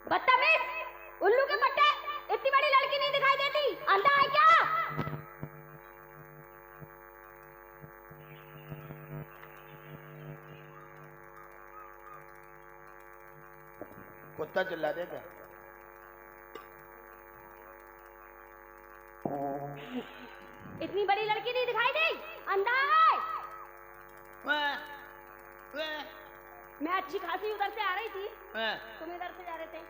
बदतमीज, उल्लू के पट्टे, इतनी बड़ी लड़की नहीं दिखाई देती, अंधा है क्या? कुत्ता चिल्ला दे क्या? इतनी बड़ी लड़की नहीं दिखाई दी, अंधा है। मैं अच्छी खासी उधर से आ रही थी, तुम इधर से जा रहे थे,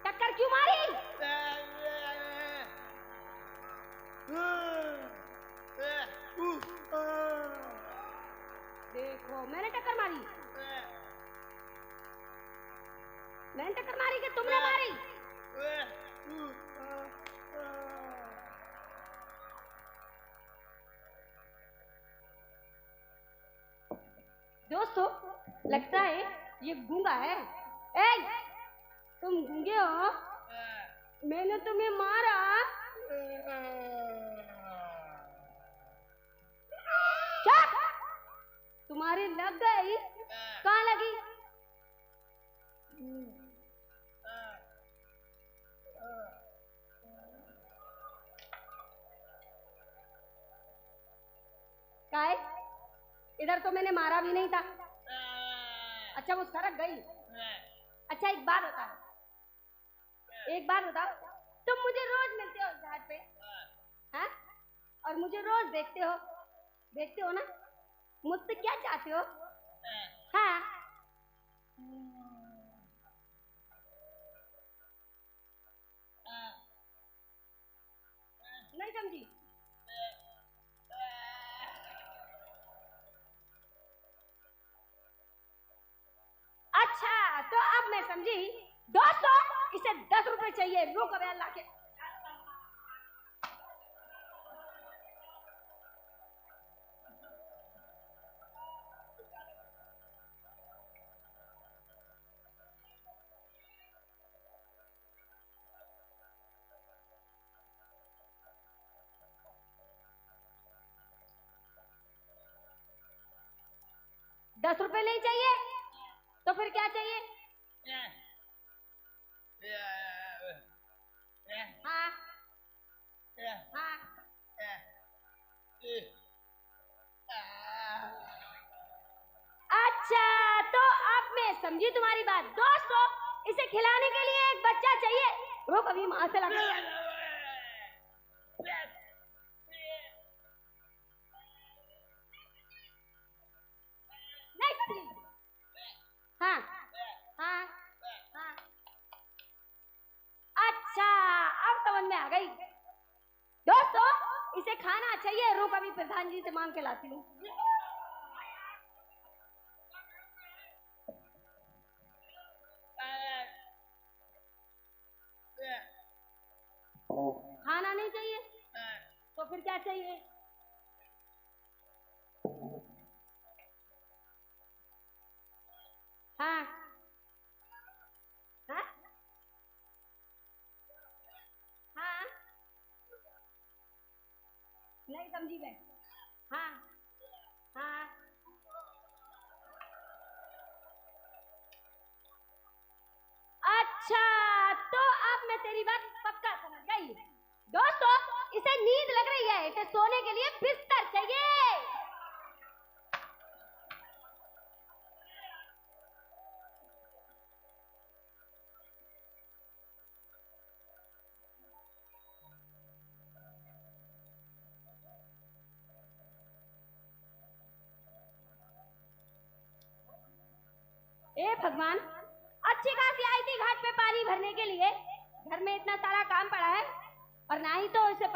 टक्कर क्यों मारी? देखो मैंने टक्कर मारी, मैंने टक्कर मारी कि तुमने मारी? दोस्तों लगता है ये गूंगा है। ए, तुम गूंगे हो? मैंने तुम्हें मारा। चुप! तुम्हारी लग गई? कहाँ लगी? काय? इधर तो मैंने मारा भी नहीं था। अच्छा वो सरक गई। अच्छा एक बात बताओ, तुम मुझे रोज मिलते हो घाट पे, हाँ? और मुझे रोज देखते हो ना? मुझसे क्या चाहते हो? हाँ? नहीं समझी? अच्छा तो अब मैं समझी। दोस्तों इसे 10 रुपए चाहिए, रुक अबे अल्लाह के। ₹10 नहीं चाहिए तो फिर क्या चाहिए? हाँ हाँ अच्छा तो अब मैं समझी तुम्हारी बात। दोस्तों इसे खिलाने के लिए एक बच्चा चाहिए, रुक अभी मां से लगा। नहीं समझी? हाँ हाँ हाँ अच्छा अब समझ में आ गई। दोस्तों इसे खाना चाहिए, रुक अभी प्रधान जी से मांग के लाती हूँ। खाना नहीं चाहिए तो फिर क्या चाहिए? हाँ हाँ हाँ नहीं समझी मैं। हाँ हाँ अच्छा तो अब मैं तेरी बात पक्का समझ गई। दोस्तों इसे नींद लग रही है, इसे सोने के लिए बिस्तर चाहिए। ए भगवान, अच्छी खासी आई थी घाट पे पानी भरने के लिए, घर में इतना सारा काम पड़ा है और ना ही तो इसे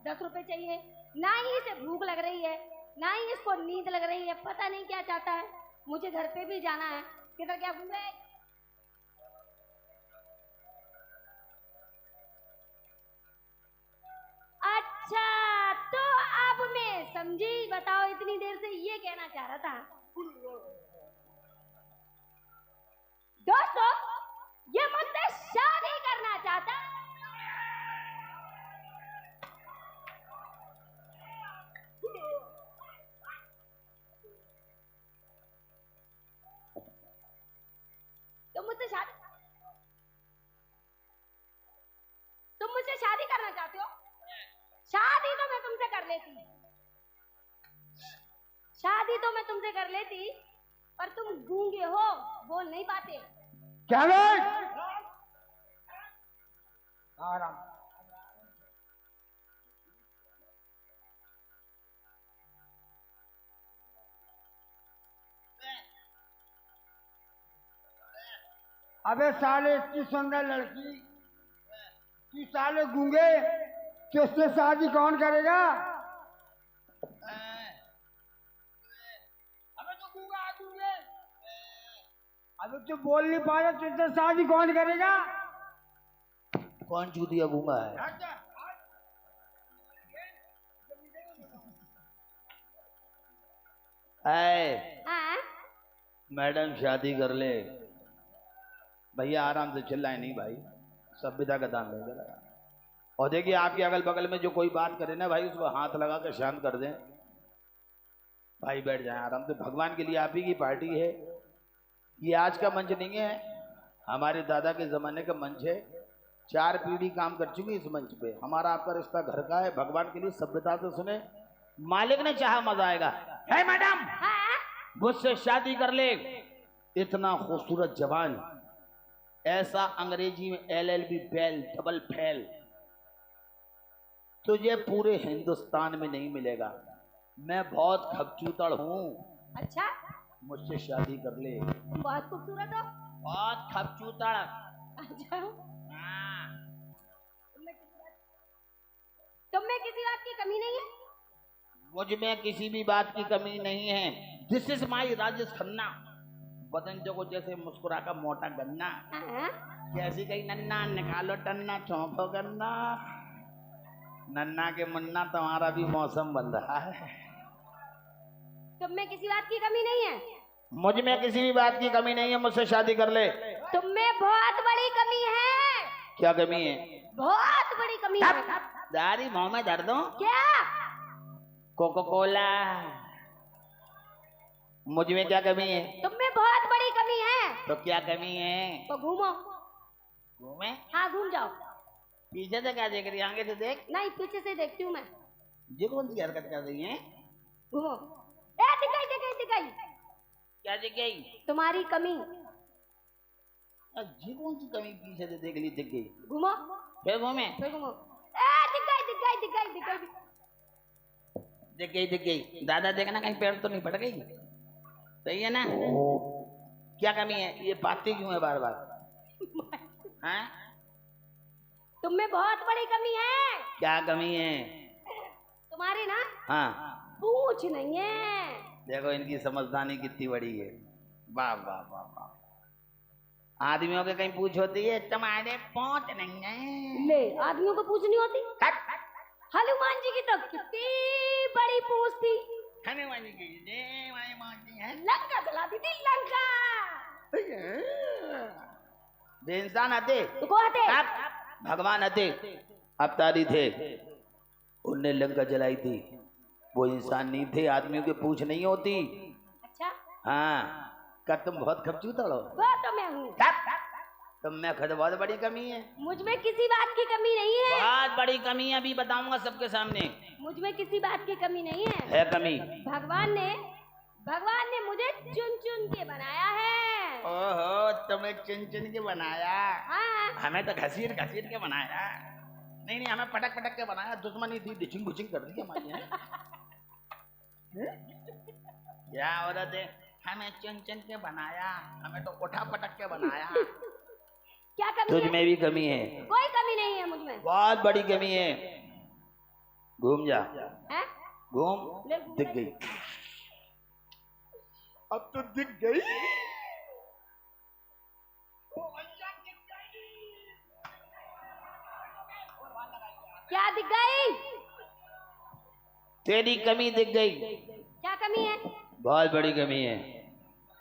10 रुपए चाहिए, ना ही इसे भूख लग रही है, ना ही इसको नींद लग रही है। पता नहीं क्या चाहता है। मुझे घर पे भी जाना है। किधर क्या घूम रहे? अच्छा तो अब मैं समझी। बताओ इतनी देर से ये कहना चाह रहा था। दोस्तों ये मत लेती। शादी तो मैं तुमसे कर लेती, पर तुम गूंगे हो, बोल नहीं पाते। क्या बे? आराम। अबे साले इतनी सुंदर लड़की, तू साले गूंगे तो उससे शादी कौन करेगा? अबे तो गूंगा गूंगे, अबे तू बोल नहीं पा रहा, तुझसे शादी कौन करेगा? कौन चूतिया गूंगा है? हाँ? मैडम शादी कर ले। भैया आराम से चिल्लाए नहीं भाई, सभ्यता का दान लेंगे। और देखिए आपके अगल बगल में जो कोई बात करे ना भाई, उसको हाथ लगा कर शांत कर दें भाई, बैठ जाए आराम से। भगवान के लिए आप ही की पार्टी है, ये आज का मंच नहीं है, हमारे दादा के जमाने का मंच है। 4 पीढ़ी काम कर चुकी इस मंच पे। हमारा आपका रिश्ता घर का है, भगवान के लिए सभ्यता से सुने, मालिक ने चाहा मजा आएगा। है मैडम, मुझसे शादी कर ले। इतना खूबसूरत जवान, ऐसा अंग्रेजी में LLB फेल, डबल फेल, तुझे पूरे हिंदुस्तान में नहीं मिलेगा। मैं बहुत खबचूतड़ हूँ। अच्छा, मुझसे शादी कर ले। तुम बहुत खूबसूरत हो। बहुत खबचूतड़। अच्छा, हाँ। तुम में किसी बात की कमी नहीं है। मुझ में किसी भी बात की कमी नहीं है। This is my Rajesh Khanna. बदन जो को जैसे मुस्कुरा का मोटा गन्ना, हाँ? कैसी कही नन्ना निकालो टन्ना चौंको गन्ना। नन्ना के मुन्ना तुम्हारा भी मौसम बन रहा है। तुम में किसी बात की कमी नहीं है। मुझ में किसी भी बात की कमी नहीं है, मुझसे शादी कर ले। तुम में बहुत बड़ी कमी है। क्या कमी है? बहुत बड़ी कमी है। दारी मुंह में धर दो। क्या? Coca Cola. मुझ में क्या कमी है? तुम में बहुत बड़ी कमी है। तो क्या कमी है? तो घूमो। घूमे? हाँ, घूम जाओ। पीछे से क्या देख रही है? आगे से देख। नहीं, पीछे से देखती हूँ मैं। ये कौन सी हरकत कर रही है? घूमो। ए, दिख गई, दिख गई, दिख गई। क्या दिख गई? तुम्हारी कमी। ये कौन सी कमी पीछे से देख ली? दिख गई। घूमो। फिर घूमे? फिर घूमो। ए, दिख गई, दिख गई, दिख गई, दिख गई। दिख गई, दिख गई। दादा देखना कहीं पैर तो नहीं पड़ गई। सही है ना? क्या कमी है? ये बातें क्यों है बार बार? हाँ? तुम में बहुत बड़ी कमी है। क्या कमी है? तुम्हारी ना हाँ, पूछ नहीं है। देखो इनकी समझदारी कितनी बड़ी है। वाह वाह वाह वाह। आदमियों के कहीं पूछ होती है, तुम्हारे पहुंच नहीं है। ले, आदमियों को पूछ नहीं होती। हनुमान जी की तो कितनी बड़ी पूछ थी। हनुमान जी की जय, माई माती है। लंका जला दी थी, लंका। इंसान आते तो को आते। भगवान आते अवतारी थे, उनने लंका जलाई थी। वो इंसान नहीं थे, आदमियों की पूछ नहीं होती। अच्छा, हाँ, क्या तुम बहुत खबचूतड़ हो? वो तो मैं हूँ। तुम में खुद बहुत बड़ी कमी है। मुझ में किसी बात की कमी नहीं है। बहुत बड़ी कमी है, अभी बताऊंगा सबके सामने। मुझ में किसी बात की कमी नहीं है। है कमी? भगवान ने मुझे चुन चुन के बनाया है। ओहो, तुम्हें चुन चुन के बनाया। हाँ। हमें तो घसीट घसीट के बनाया। नहीं नहीं, हमें पटक पटक के बनाया। दुश्मनी थी, डिचिंग बुचिंग कर दी हमारी। क्या औरत है? हमें चुन चुन के बनाया, हमें तो उठा पटक के बनाया। क्या कमी तुझ है? में भी कमी है। कोई कमी नहीं है मुझ में। बहुत बड़ी कमी है। घूम जा। है? घूम। ले, घूम दिख गई। अब तो दिख गई। क्या दिख गई? तेरी कमी दिख गई। क्या कमी है? बहुत बड़ी कमी है।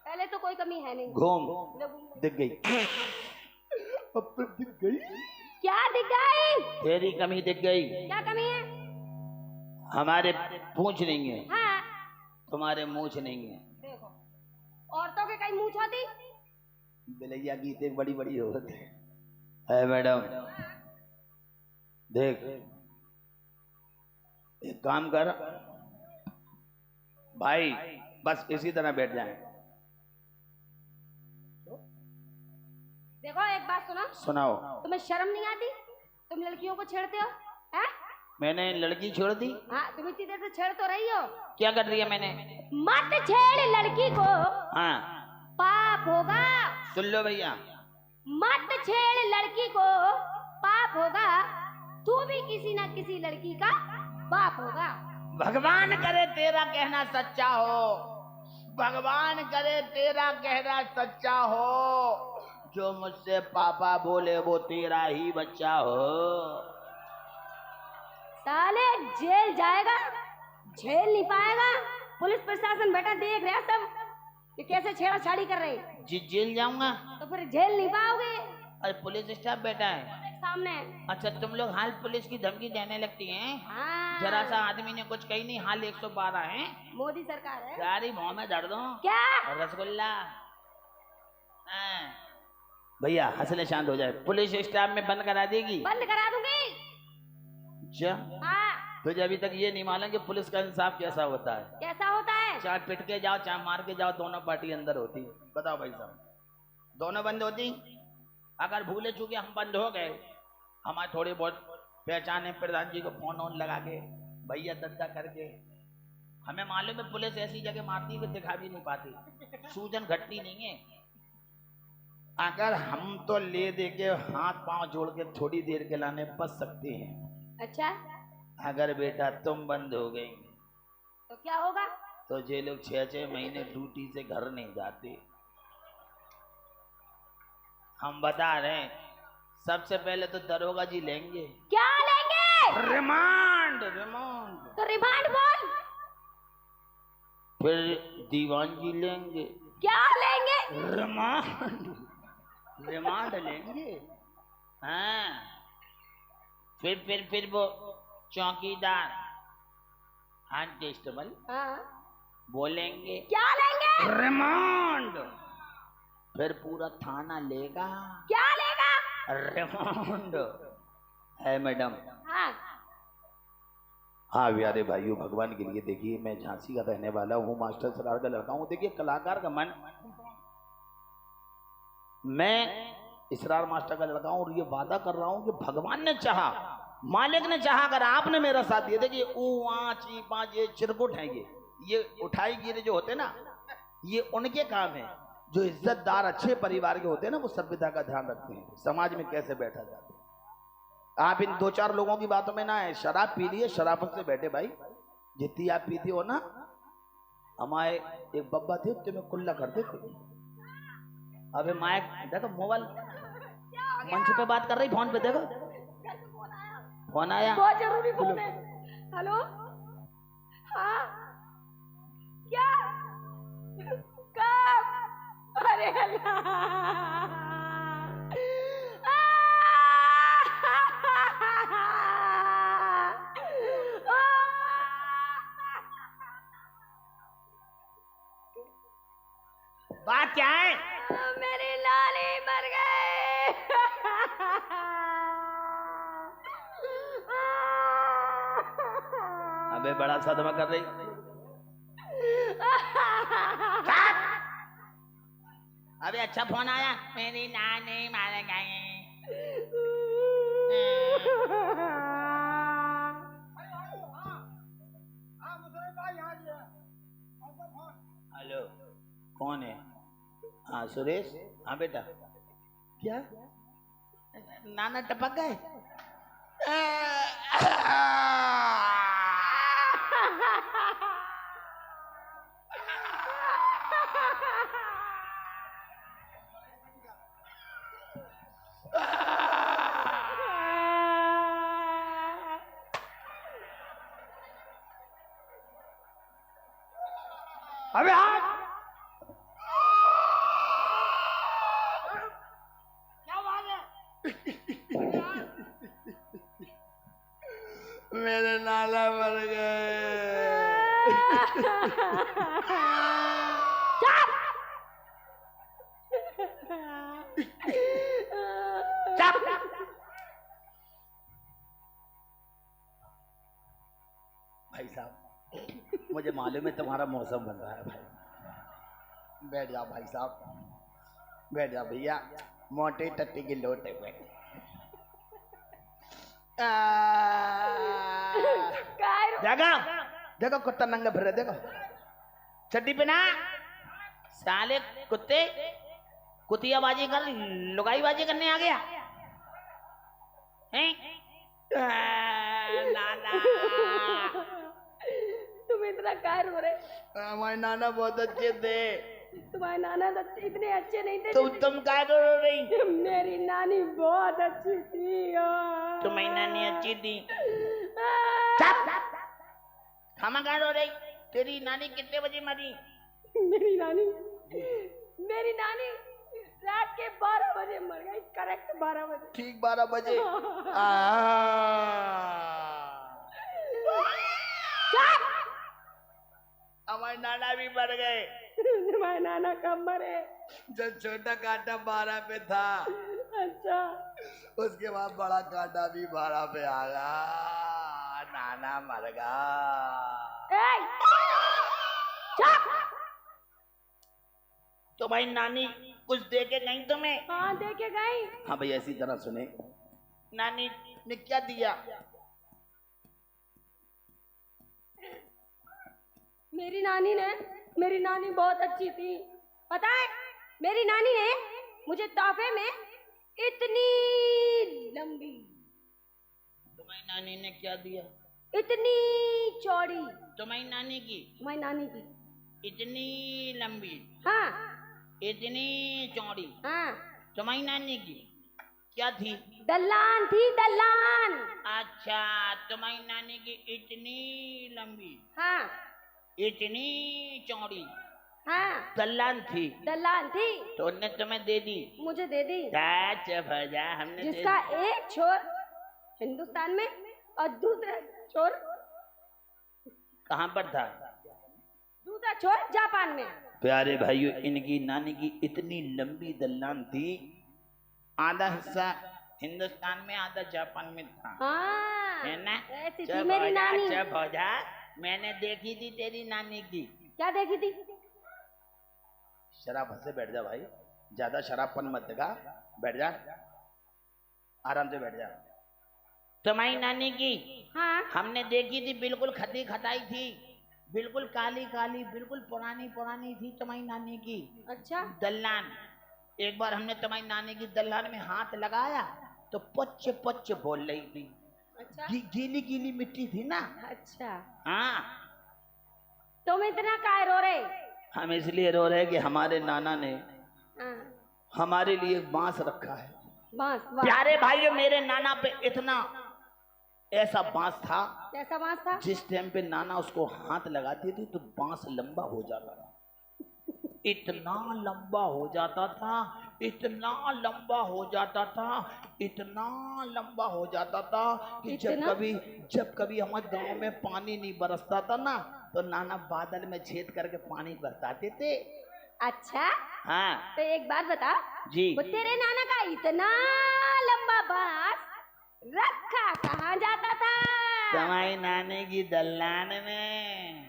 पहले तो कोई कमी है नहीं। घूम। ले, घूम। दिख गई। अब तो दिख गई। क्या दिख गई? तेरी कमी दिख गई। क्या कमी है? हमारे पूंछ नहीं है, हाँ। तुम्हारे मूछ नहीं है। देखो, औरतों के कई मूछ होती। बिलैया गीते बड़ी बड़ी होती है मैडम। देख, एक काम कर भाई, बस इसी तरह बैठ जाए। देखो एक बात सुनो, सुनाओ। तुम्हें शर्म नहीं आती? तुम लड़कियों को छेड़ते हो हैं? मैंने लड़की छोड़ दी? हाँ, तुम इतनी देर से छेड़ तो रही हो। क्या कर रही है मैंने? मत छेड़ लड़की को, हाँ पाप होगा। सुन लो भैया, मत छेड़ लड़की को, पाप होगा। तू भी किसी ना किसी लड़की का बाप होगा। भगवान करे तेरा कहना सच्चा हो, भगवान करे तेरा कहना सच्चा हो। जो मुझसे पापा बोले वो तेरा ही बच्चा हो। साले जेल जाएगा, झेल नहीं पाएगा। पुलिस प्रशासन बेटा देख रहा सब कि कैसे छेड़ाछाड़ी कर रहे। जी जेल जाऊंगा तो फिर झेल नहीं पाओगे। अरे पुलिस स्टाफ बैठा है सामने। अच्छा, तुम लोग हाल पुलिस की धमकी देने लगती हैं? हाँ। जरा सा आदमी ने कुछ कही नहीं, हाल 112 है। मोदी सरकार है। सारी मुंह में दर्द दो क्या? रसगुल्ला। भैया हंसने शांत हो जाए। पुलिस स्टाफ में बंद करा देगी? बंद करा दूंगी। अच्छा, हाँ। तुझे अभी तक ये नहीं मालूम कि पुलिस का इंसाफ कैसा होता है? कैसा होता है? चाहे पिट के जाओ चाहे मार के जाओ, दोनों पार्टी अंदर होती। बताओ भाई साहब, दोनों बंद होती। अगर भूले चूके हम बंद हो गए, हमारे थोड़ी बहुत पहचाने प्रधान जी को फोन ऑन लगा के भैया दद्दा करके, हमें मालूम है पुलिस ऐसी जगह मारती है कि दिखा भी नहीं पाती, सूजन घटती नहीं है। अगर हम तो ले दे के हाथ पांव जोड़ के थोड़ी देर के लाने बच सकते हैं। अच्छा, अगर बेटा तुम बंद हो गई तो क्या होगा? तो जे लोग 6-6 महीने ड्यूटी से घर नहीं जाते। हम बता रहे हैं, सबसे पहले तो दरोगा जी लेंगे। क्या लेंगे? रिमांड। रिमांड तो रिमांड बोल। फिर दीवान जी लेंगे। क्या लेंगे? रिमांड। रिमांड लेंगे। हाँ, फिर वो चौकीदार कांस्टेबल हाँ। बोलेंगे क्या लेंगे? रिमांड। फिर पूरा थाना लेगा। क्या लेगा? रिमांड है मैडम। हाँ। हाँ प्यारे भाइयों, भगवान के लिए देखिए, मैं झांसी का रहने वाला हूँ, मास्टर सरार का लड़का हूँ। देखिए कलाकार का मन, मैं इसरार मास्टर का लड़का हूँ और ये वादा कर रहा हूँ कि भगवान ने चाहा, मालिक ने चाहा, अगर आपने मेरा साथ दिया। देखिए ये चिरकुट है, ये उठाई गिरे जो होते ना, ये उनके काम है। जो इज्जतदार अच्छे परिवार के होते हैं ना, वो सभ्यता का ध्यान रखते हैं, समाज में कैसे बैठा जाता है। आप इन 2-4 लोगों की बातों में ना है। शराब पी लिए, शराबत से बैठे भाई, जितनी आप पीती हो ना। हमारे एक बब्बा थे, उससे में कुल्ला करते थे। अबे माइक देखो, मोबाइल मंच पे बात कर रही, फोन पे देखो, फोन आया, बहुत जरूरी फोन है। हेलो, हाँ, क्या, कब? अरे अल्लाह, बात क्या है? मेरे लाले मर गए। अबे बड़ा सदमा कर रही। अबे अच्छा फोन आया, मेरी नानी मारे गए। हेलो, कौन है? हाँ सुरेश। हाँ बेटा, क्या नाना टपक गए? अबे हाथ क्या बात है? मेरे नाना मर गए। साहब, मुझे मालूम है तुम्हारा मौसम बन रहा है भाई। बैठ जाओ भाई साहब, बैठ जाओ भैया, मोटे टट्टी की लोटे पे। काय देखो देखो कुत्ता नंगा फिर रहा है, देखो चड्डी पे ना, साले कुत्ते कुतियाबाजी कर, लुगाईबाजी करने आ गया हैं? नाना तुम इतना काय रो रहे? हमारे नाना बहुत अच्छे थे। तुम्हारे नाना इतने अच्छे नहीं थे। तुम काय रो रही? मेरी नानी बहुत अच्छी थी। तुम्हारी नानी अच्छी थी? खामा काय रो रही? तेरी नानी कितने बजे मरी? मेरी नानी रात के 12 बजे मर गई, करेक्ट 12 बजे। ठीक 12 बजे। हमारे नाना भी मर गए। तुम्हारे नाना कब मरे? जब छोटा कांटा 12 पे था। अच्छा, उसके बाद बड़ा कांटा भी 12 पे आ गया, नाना मर गया। तो भाई नानी कुछ दे के गई तुम्हें? हाँ दे के गई। हाँ भाई ऐसी तरह सुने, नानी ने क्या दिया? मेरी नानी बहुत अच्छी थी। पता है, मेरी नानी ने मुझे तोहफे में इतनी लंबी। तुम्हारी नानी ने क्या दिया? इतनी चौड़ी। तुम्हारी नानी की? तुम्हारी नानी की इतनी लंबी, हाँ इतनी चौड़ी। हाँ। तुम्हारी नानी की क्या थी? दल्लान थी, दल्लान। अच्छा, तुम्हारी नानी की इतनी लंबी, हाँ इतनी चौड़ी हाँ दल्लान थी, दल्लान थी। तो उनने तुम्हें दे दी? मुझे दे दी। हमने दे जिसका एक छोर हिंदुस्तान में और दूसरा छोर कहाँ पर था? दूसरा छोर जापान में। प्यारे भाइयों, इनकी नानी की इतनी लंबी दल्लान थी, आधा हिस्सा हिंदुस्तान में आधा जापान में था। हाँ है ना? ऐसी थी मेरी नानी। चुप हो जा, मैंने देखी थी तेरी नानी की। क्या देखी थी? शराब से बैठ जा भाई, ज्यादा शराबपन मत दिखा, बैठ जा, आराम से बैठ जा। तुम्हारी नानी की हाँ हमने देखी थी, बिल्कुल खती खताई थी, बिल्कुल काली काली, बिल्कुल पुरानी पुरानी थी तुम्हारी नानी की अच्छा। दल्लान। एक बार हमने तुम्हारी नानी की दल्लान में हाथ लगाया तो पच्चे पच्चे बोल रही थी। अच्छा गीली गीली मिट्टी थी ना। अच्छा। हाँ, तुम इतना काय रो रहे? हम इसलिए रो रहे कि हमारे नाना ने हाँ हमारे लिए बांस रखा है। बांस? वाह। प्यारे भाइयों, मेरे नाना पे इतना ऐसा बांस था, कैसा बांस था? जिस टाइम पे नाना उसको हाथ लगाती थी तो बांस लंबा हो जाता था, इतना लंबा हो जाता था, इतना लंबा हो जाता था, इतना लंबा हो जाता था कि जब कभी हमारे गांव में पानी नहीं बरसता था ना, तो नाना बादल में छेद करके पानी बरसाते थे। अच्छा हाँ तो एक बात बता जी, वो तेरे नाना का इतना लंबा बांस रखा कहाँ जाता था? तुम्हारी नानी की दल्लान में।